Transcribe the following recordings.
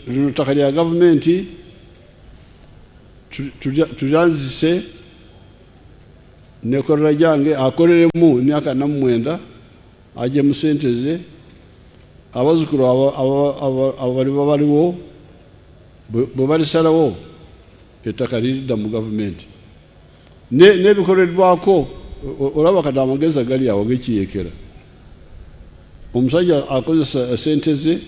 Lino ttaka lya gavumenti tulyanzise nekolera jange akoleremu emyaka 9 aje mu ssente ze abazukulu abali baliwo bwe balisalawo ettaka liridda mu gavumenti n'ebikolerwako olaba kati amagezi gali awo gekiyekera omusajja akozesa ssente ze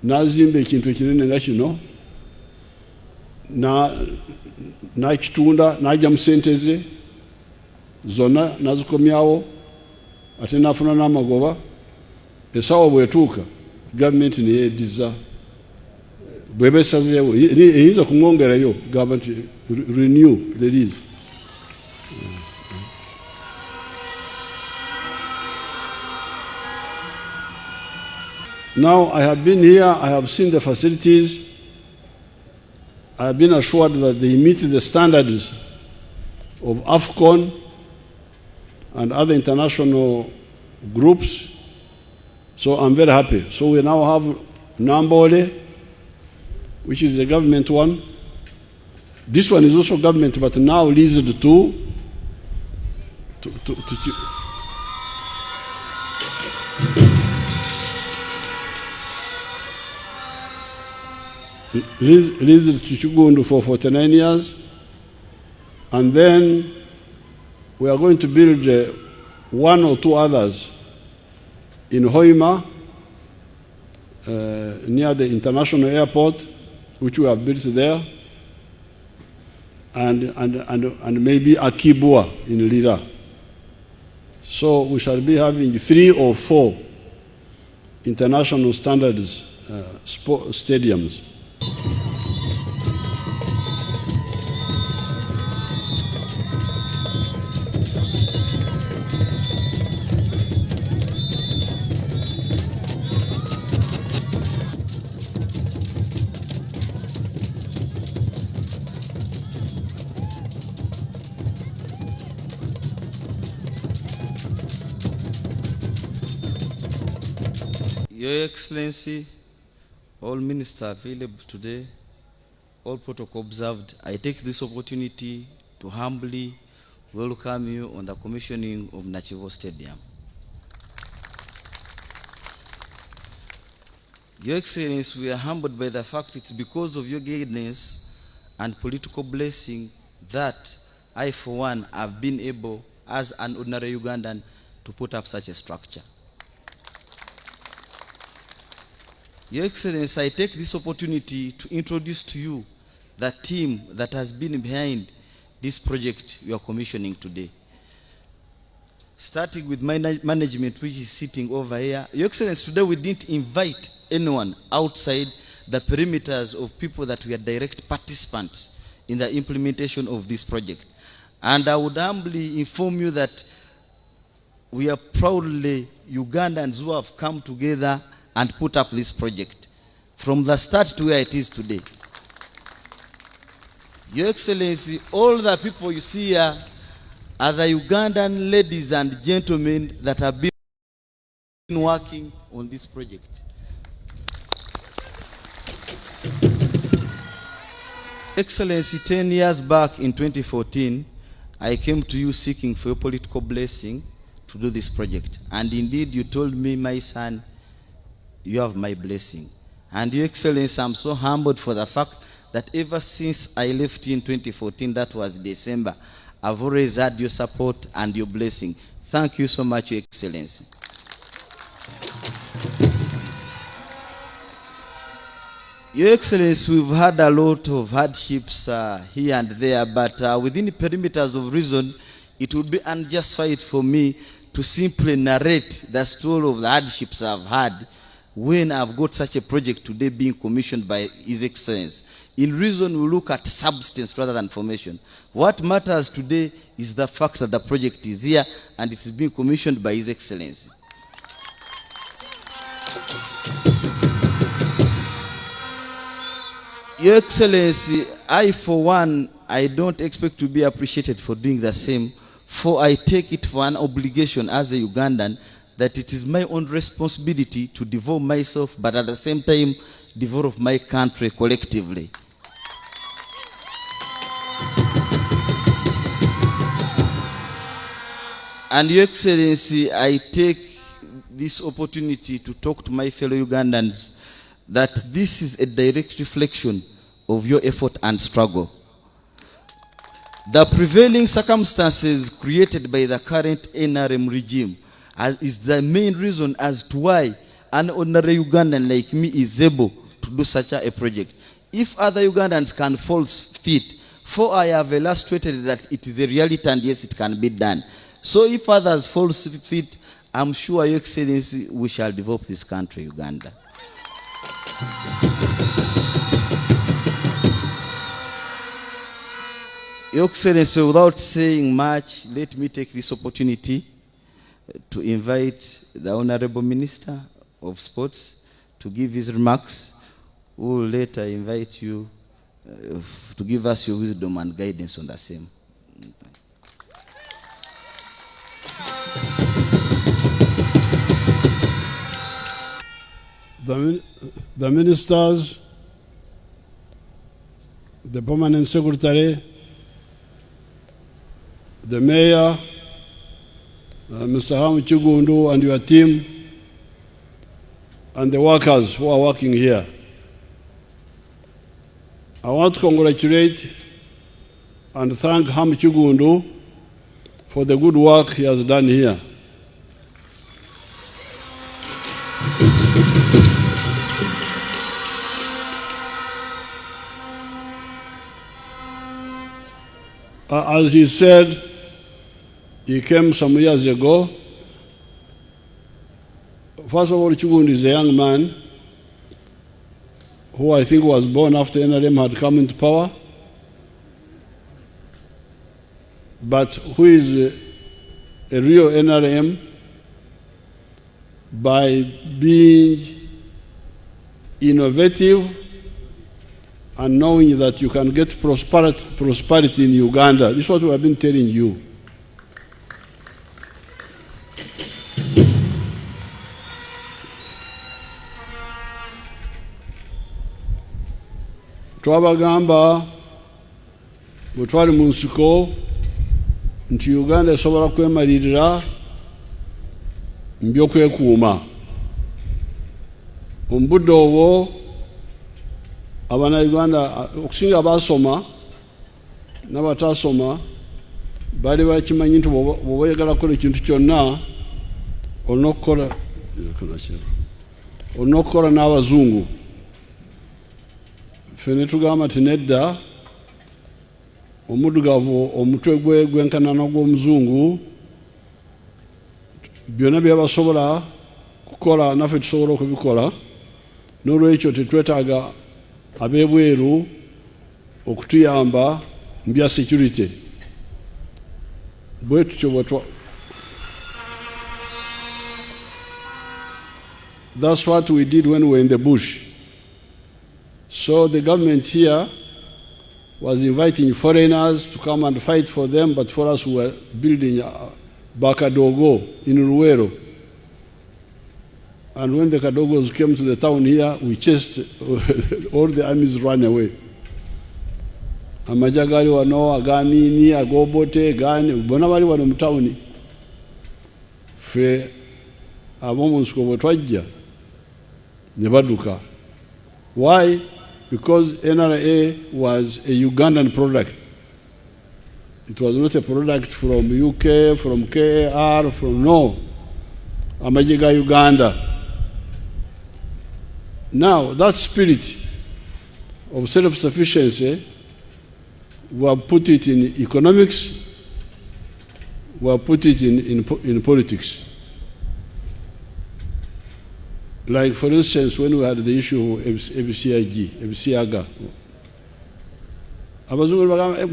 n'azimba ekintu ekinene nga kino n'akitunda n'ajja mu ssente ze zonna n'azikomyawo ate n'afuna n'amagoba essaawa bw'etuuka gavumenti neyeeddiza bw'eba esazeewo eyinza kumwongerayo gamba nti renew the lease. Now I have been here, I have seen the facilities. I have been assured that they meet the standards of AFCON and other international groups. So I'm very happy. So we now have Nambole, which is the government one. This one is also government, but now leased to leased to Kiggundu for 49 years. And then we are going to build 1 or 2 others in Hoima, near the international airport, which we have built there, and maybe Akibua in Lira. So we shall be having 3 or 4 international standards stadiums. Your Excellency, all ministers available today, all protocol observed, I take this opportunity to humbly welcome you on the commissioning of Nakivubo Stadium. Your Excellency, we are humbled by the fact it's because of your guidance and political blessing that I, for one, have been able, as an ordinary Ugandan, to put up such a structure. Your Excellency, I take this opportunity to introduce to you the team that has been behind this project you are commissioning today. Starting with management, which is sitting over here. Your Excellency, today we didn't invite anyone outside the perimeters of people that were direct participants in the implementation of this project. And I would humbly inform you that we are proudly Ugandans who have come together and put up this project from the start to where it is today. Your Excellency, all the people you see here are the Ugandan ladies and gentlemen that have been working on this project. Excellency, 10 years back in 2014, I came to you seeking for your political blessing to do this project. And indeed, you told me, my son, you have my blessing. And Your Excellency, I'm so humbled for the fact that ever since I left you in 2014, that was December, I've always had your support and your blessing. Thank you so much, Your Excellency. Your Excellency, we've had a lot of hardships here and there, but within the perimeters of reason, it would be unjustified for me to simply narrate the story of the hardships I've had when I've got such a project today being commissioned by His Excellency. In reason, we look at substance rather than formation. What matters today is the fact that the project is here and it is being commissioned by His Excellency. Your Excellency, I, for one, I don't expect to be appreciated for doing the same, for I take it for an obligation as a Ugandan that it is my own responsibility to develop myself, but at the same time, develop my country collectively. And Your Excellency, I take this opportunity to talk to my fellow Ugandans that this is a direct reflection of your effort and struggle. The prevailing circumstances created by the current NRM regime is the main reason as to why an ordinary Ugandan like me is able to do such a project. If other Ugandans can fall fit, for I have illustrated that it is a reality and yes, it can be done. So if others fall fit, I'm sure, Your Excellency, we shall develop this country, Uganda. Your Excellency, without saying much, let me take this opportunity to invite the Honorable Minister of Sports to give his remarks. We will later invite you to give us your wisdom and guidance on the same. The ministers, the permanent secretary, the mayor, Mr. Hamis Kiggundu and your team, and the workers who are working here. I want to congratulate and thank Hamis Kiggundu for the good work he has done here. As he said, he came some years ago. First of all, Kiggundu is a young man who I think was born after NRM had come into power, but who is a real NRM by being innovative and knowing that you can get prosperity in Uganda. This is what we have been telling you. Twabagamba bwe twali mu nsiko nti Uganda esobola kwemalirira mbyokwekuuma. Mu budde obwo Abannayuganda okusinga abasoma n'abatasoma bali bakimanyi nti bw'oba oyagala kukola ekintu kyonna olina okukola n'abazungu. Ffe ne tugamba nti nedda, omuddugavu omutwe gwe gwenkana n'ogw'omuzungu, byonna bye basobola kukola naffe tusobola okubikola. N'olwekyo tetwetaaga abebweru okutuyamba mbya security. Bwe tutyo bwe That's what we did when we were in the bush. So the government here was inviting foreigners to come and fight for them, but for us we were building Bakadogo in Ruwero. And when the Kadogos came to the town here, we chased all the armies ran away. Amajagali wano, agamini, agobote, gani, bona bali wano mutawuni. Fe abomu nsiko bwetwajja ne baduka. Why? Because NRA was a Ugandan product. It was not a product from UK, from KAR, from no. Amajiga Uganda. Now, that spirit of self-sufficiency, we have put it in economics, we have put it in politics. Like, for instance, when we had the issue of FCIG, abazungu bagamba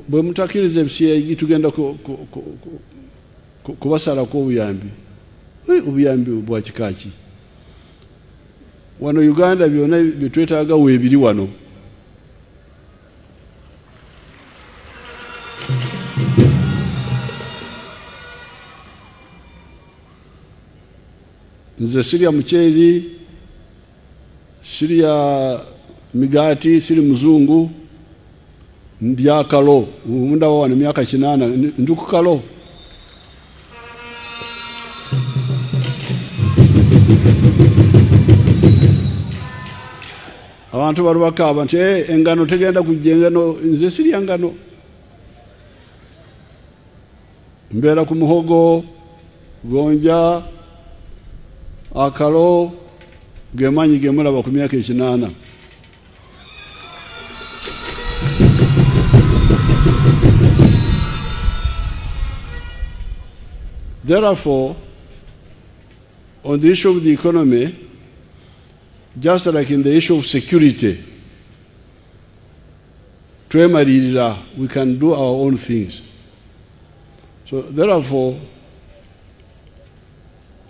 bwe mutakiriza FCIG tugenda kubasalako obuyambi. Obuyambi bwa kika ki? Wano Uganda byonna bye twetaaga weebiri wano. nze sirya muceeri, sirya migati, siri muzungu, ndya kalo. Munda wana myaka 8 ndi ku kalo. Abantu barubakaaba nti engano tegenda kujja, engano nze sirya ngano. Mbeera ku muhogo, gonja, akalo, gemanyi gemulaba ku myaka 8. Therefore, on the issue of the economy, just like in the issue of security, we can do our own things. So therefore,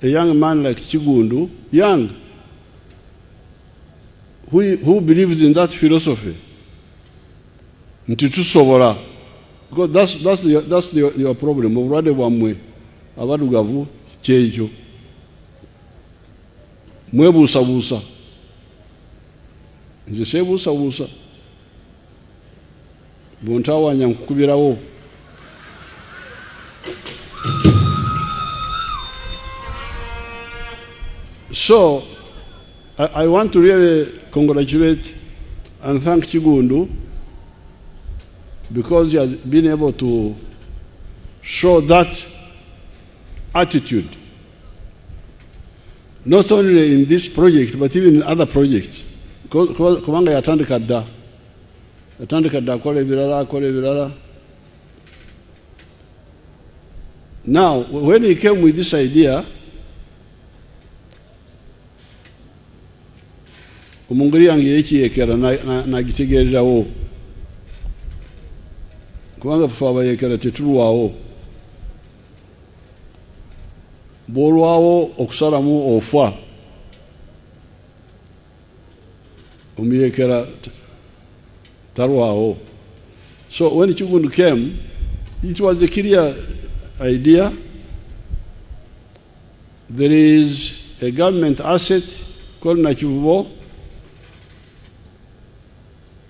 a young man like Kiggundu, young, who believes in that philosophy, because that's your problem. Already wamwe abadugavu kyejo mwebuusabuusa, nze seebuusabuusa, bontawanya nkukubirawo. So I want to really congratulate and thank Kiggundu, because he has been able to show that attitude, not only in this project but even in other projects. Kubanga yatandika dda akola ebirala. Now, when he came with this idea, omungeri yange yekiyeekera nagitegeererawo, kubanga fe abayeekera tetulwawo. Bw'olwawo okusalamu ofa, omuyeekera talwawo. So when Kiggundu came, it was a clear idea. There is a government asset called Nakivubo.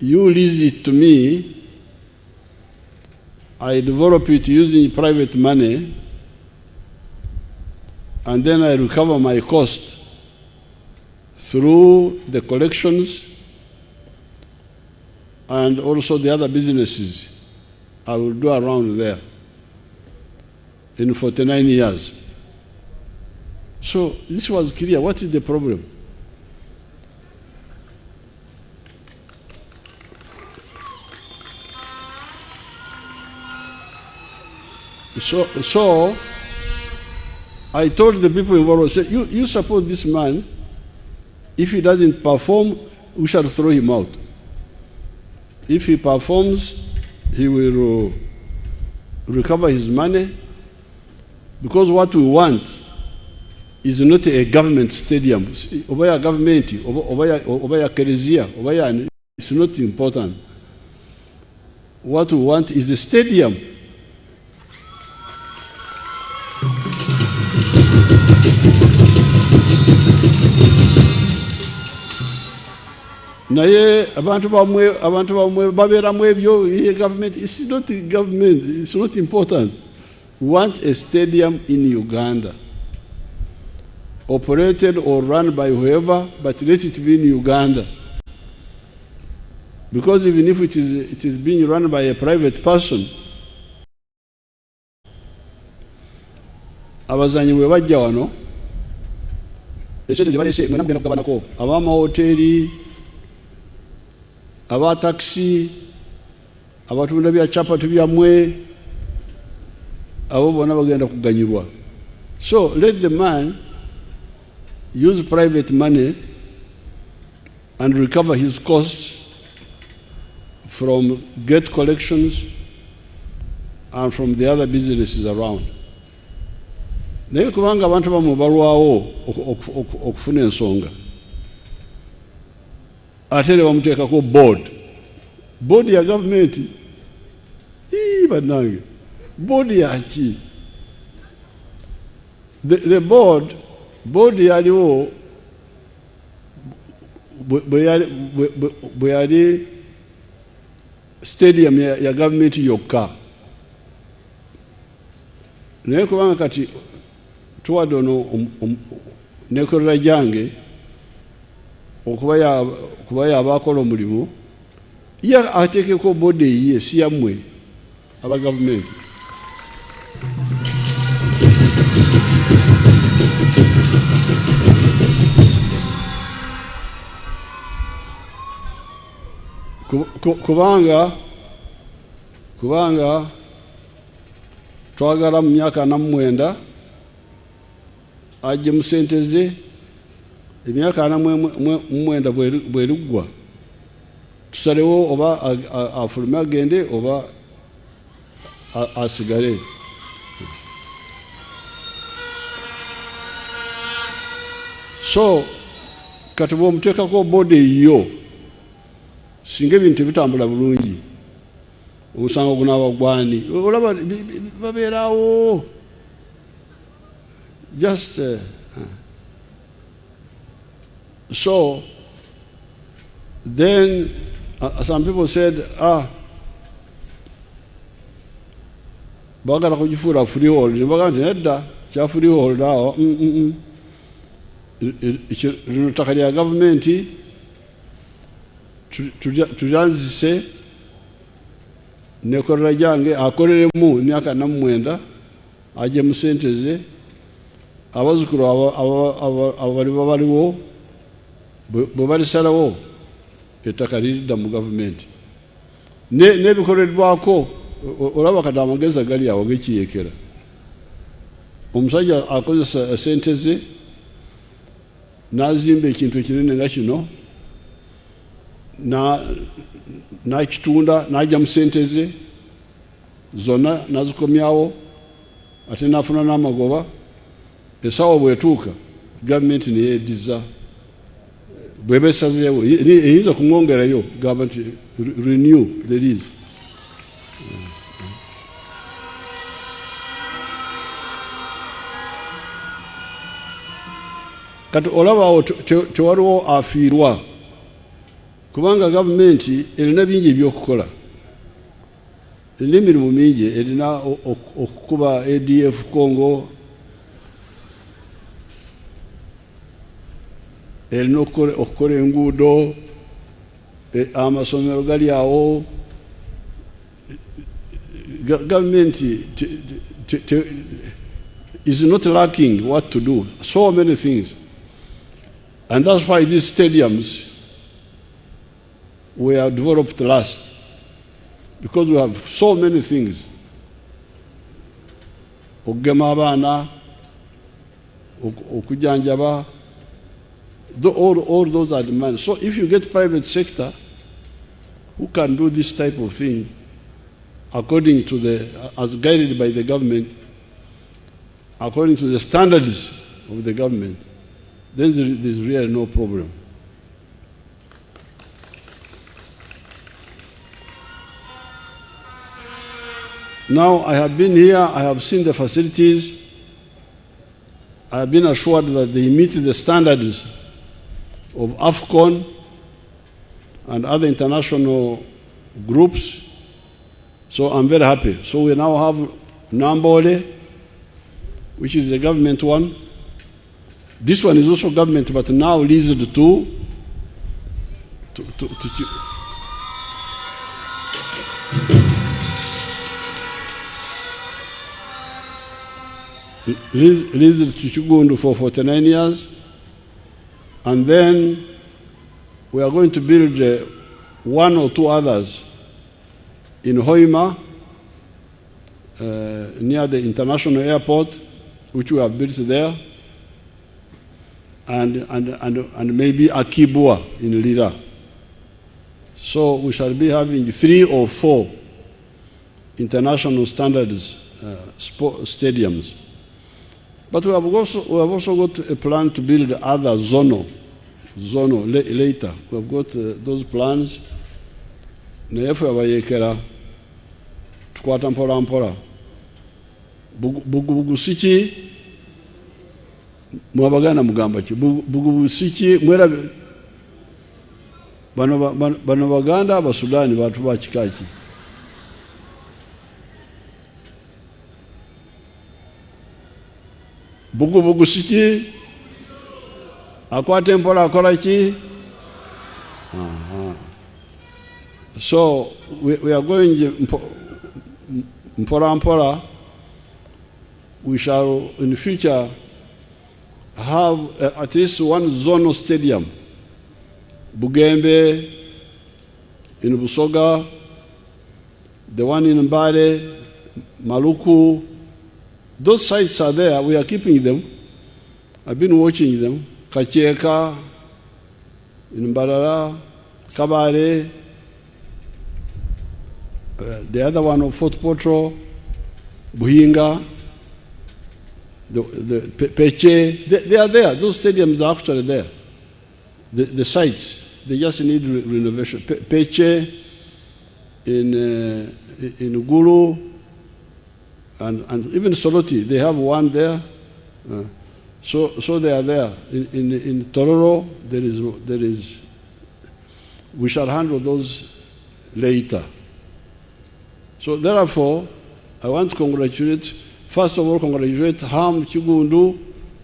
You lease it to me, I develop it using private money, and then I recover my cost through the collections and also the other businesses I will do around there in 49 years. So this was clear. What is the problem? So I told the people involved, I said, you support this man. If he doesn't perform, we shall throw him out. If he performs, he will recover his money, because what we want is not a government stadium. Obaya government, obaya kerezia, obaya, it's not important. What we want is a stadium. Naye abantu bamwe baberamu ebyo, government, it's not government, it's not important. We want a stadium in Uganda, operated or run by whoever, but let it be in Uganda. Because even if it is being run by a private person, abazanyi bwe bajja wano, esente ze balese mwena mugenda kugabanako, ab'amahoteri, aba taxi, abatunda bya chapati byammwe, abo bonna bagenda kuganyirwa. So let the man use private money and recover his costs from gate collections and from the other businesses around. Naye kubanga abantu bamwe balwawo okufuna ensonga, ate ne bamuteekako board ya government. Bannange, board yaki? The board Bodi yaliwo bwe yali stadium ya government yokka. Naye kubanga kati tuwadde ono nekolera gyange okuba yabaakola omulimu, ye ateekeko bodi eyiye si yammwe aba gavumenti. kubanga twagala mu myaka 49 ajje mu ssente ze, emyaka 49 bweruggwa tusalewo oba afulume agende oba asigale. So kati bw'omuteekako bodi yo, singa ebintu bitambula bulungi, omusango gunaaba gwani? Olaba babeerawo just so then some people said bagala kugifuula freehold. Nebaga nti nedda kya freehold awo lino ttaka lya gavumenti tulyanzise nekolera gyange akoleremu emyaka 49 ajje mu ssente ze, abazzukulu abaliwo baliwo bwe balisalawo ettaka liridda mu gavumenti n'ebikolerwako. Olaba kati amagezi agali awo gekiyekera. Omusajja akozesa ssente ze n'azimba ekintu ekinene nga kino n'akitunda n'ajja mu ssente ze zonna n'azikomyawo, ate n'afuna n'amagoba. Essaawa bwetuuka gavumenti neyeeddiza, bw'eba esazeewo eyinza kumwongerayo gamba nti renew the lease. Kati olaba tewaliwo afiirwa, kubanga gavumenti erina bingi ebyokukola, erina emirimu mingi. Erina okukuba ADF Congo, erina okukola enguudo, amasomero gali awo. Gavumenti is not lacking what to do, so many things. And that's why these stadiums were developed last, because we have so many things. Okugema abaana, okujanjaba, all those are demands. So if you get private sector who can do this type of thing according to as guided by the government, according to the standards of the government, then there's really no problem. Now I have been here, I have seen the facilities, I have been assured that they meet the standards of AFCON and other international groups, so I'm very happy. So we now have Nambole, which is the government one. This one is also government, but now leased to leased to Kiggundu for 49 years. And then we are going to build one or two others in Hoima, near the international airport, which we have built there, and maybe Akibua in Lira. So we shall be having 3 or 4 international standards stadiums. But we have also got a plan to build other zono later. We have got those plans. Neyefu abayekera tukwata mpola mpola. Bugu siki mwabagana mugamba ki bugubusiki mwera bano baganda abasudani batu bakikaki bugubusiki akwate mpola akola ki so we are going mpola. We shall in the future have at least one zonal stadium. Bugembe, in Busoga, the one in Mbale, Maluku. Those sites are there. We are keeping them. I've been watching them. Kachieka, in Mbarara, Kabare, the other one of Fort Potro, Buhinga, the Peche, they are there. Those stadiums are actually there. The sites, they just need renovation. Peche, in Gulu, and even Soroti, they have one there. So they are there. In Tororo, there is. We shall handle those later. So therefore, I want to congratulate, first of all, congratulate Hamis Kiggundu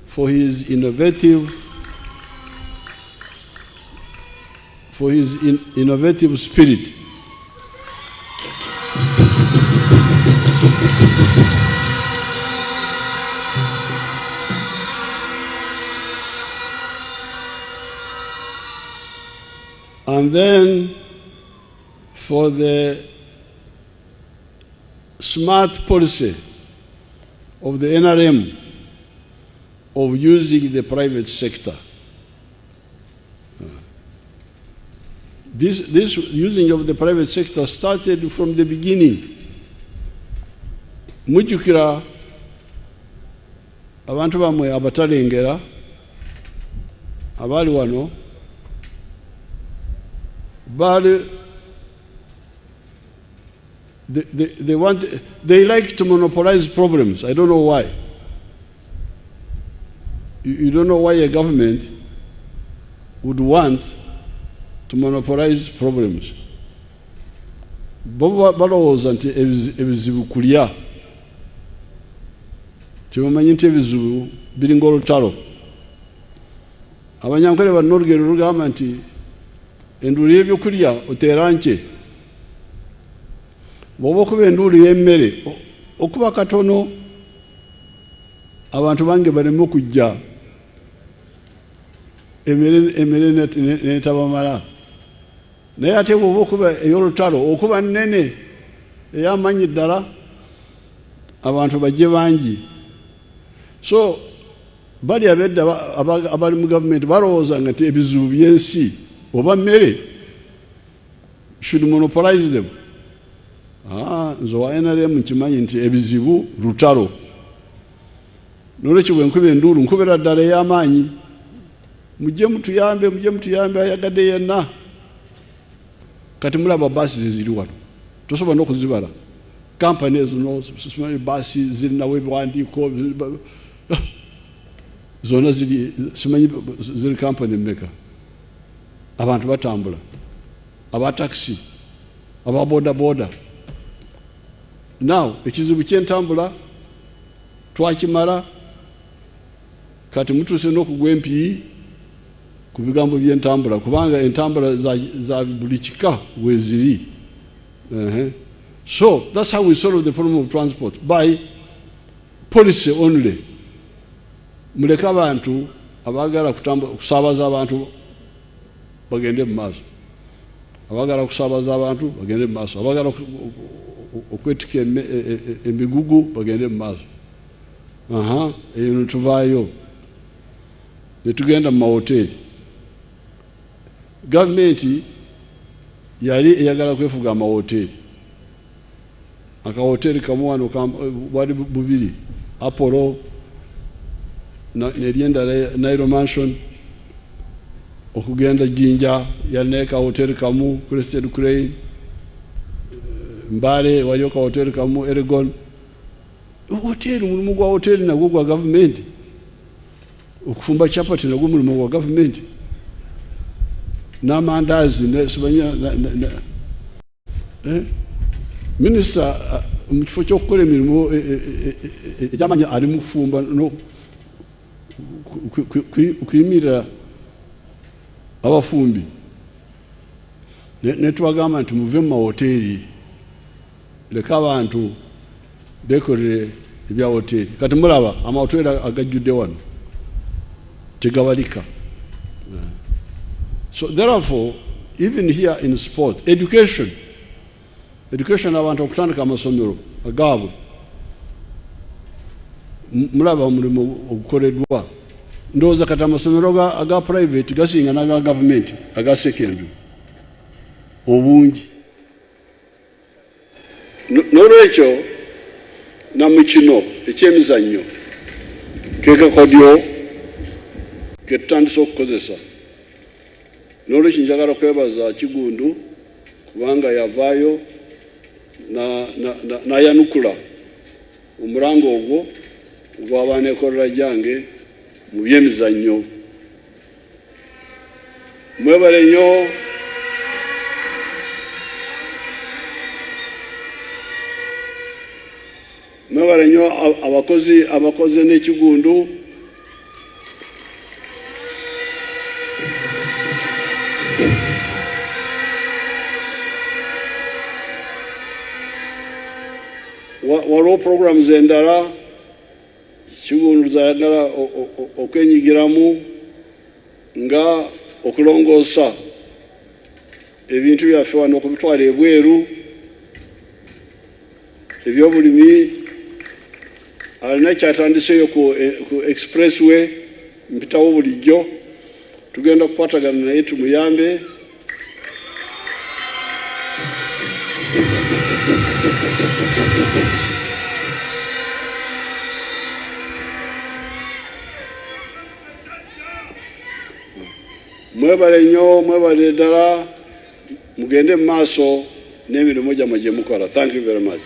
for his innovative spirit. And then for the smart policy of the NRM of using the private sector. This using of the private sector started from the beginning. Mujukira abantu bamwe abatalengera abali wano they like to monopolize problems. I don't know why. You don't know why a government would want to monopolize problems. Bobo balowooza nti ebizibu kulya. Tebamanyi nti ebizibu biringa olutalo. Abanyankole balina olugero lugamba nti enduulu y'ebyokulya oteera nki. Bw'oba okuba enduulu y'emmere okuba katono abantu bange baleme okujja emmere netabamala. Naye ate bw'oba okuba ey'olutalo okuba nnene ey'amaanyi ddala abantu bajje bangi. So bali abedda abali mu gavumenti balowoozanga nti ebizibu by'ensi oba mmere should monopolize them. Nze wa NRM nkimanyi nti ebizibu lutalo. N'olwekyo bwe nkuba enduulu nkubira ddala ey'amaanyi. Mujje mutuyambe ayagadde yenna. Kati mulaba baasi ziri wano. Tosobola n'okuzibala. Kampani ezo simanyi baasi zirinawo ebiwandiiko zonna simanyi ziri kampani mmeka. Abantu batambula. Aba taxi. Aba boda. Now, ekizibu ky'entambula twakimala kati mutuuse n'okugwa empi ku bigambo by'entambula kubanga entambula za buli kika weeziri. So that's how we solve the problem of transport, by policy only. Muleke abantu abaagala kusaabaza abantu bagende mu maaso. Abaagala kusaabaza abantu bagende mu maaso. Abaagala okwetika emigugu bagende mu maaso. Eyo netuvaayo ne tugenda mu mahoteri. Gavumenti yali eyagala kwefuga amahoteri. Akahoteri kamu wano wali bubiri, Apollo n'eryendala Nairo Mansion. Okugenda Jinja yalina akahoteri kamu, Crested Crane. Mbale waliyo akahoteri kamu, Eragon. Hoteri, mulimu gwa hoteri nagwo gwa gavumenti. okufumba chapati nagwo mulimu gwa gavumenti n'amandazi nesibanya minisita mu kifo ky'okukola emirimu egyamanya ali mu kufumba kuyimirira abafumbi netubagamba nti muve mu mahoteri leka abantu bekolere ebya hoteri kati mulaba amahoteri agajjudde wano tegabalika. So therefore even here in sport education abantu okutandika amasomero agaabwe mulaba omulimu ogukoleddwa ndowooza kati amasomero aga private gasinga n'aga gavumenti aga secondary obungi n'olwekyo namukino ekyemizannyo kekakodyo ketutandise okukozesa n'olwekyo njagala kwebaza Kiggundu kubanga yavaayo n'ayanukula omulango ogwo ogw'abaana ekolera gyange mu byemizannyo. Mwebale nnyo abakozi ne Kiggundu waliwo programs endala Kiggundu zayagala okwenyigiramu nga okulongoosa ebintu byaffe wano okubitwala ebweru ebyobulimi alina kyatandiseyo ku expressway mpitawo bulijjo tugenda kukwatagana naye tumuyambe mwebale nnyo mwebale ddala mugende mu maaso n'emirimu gyammwe gye mukola. Thank you very much.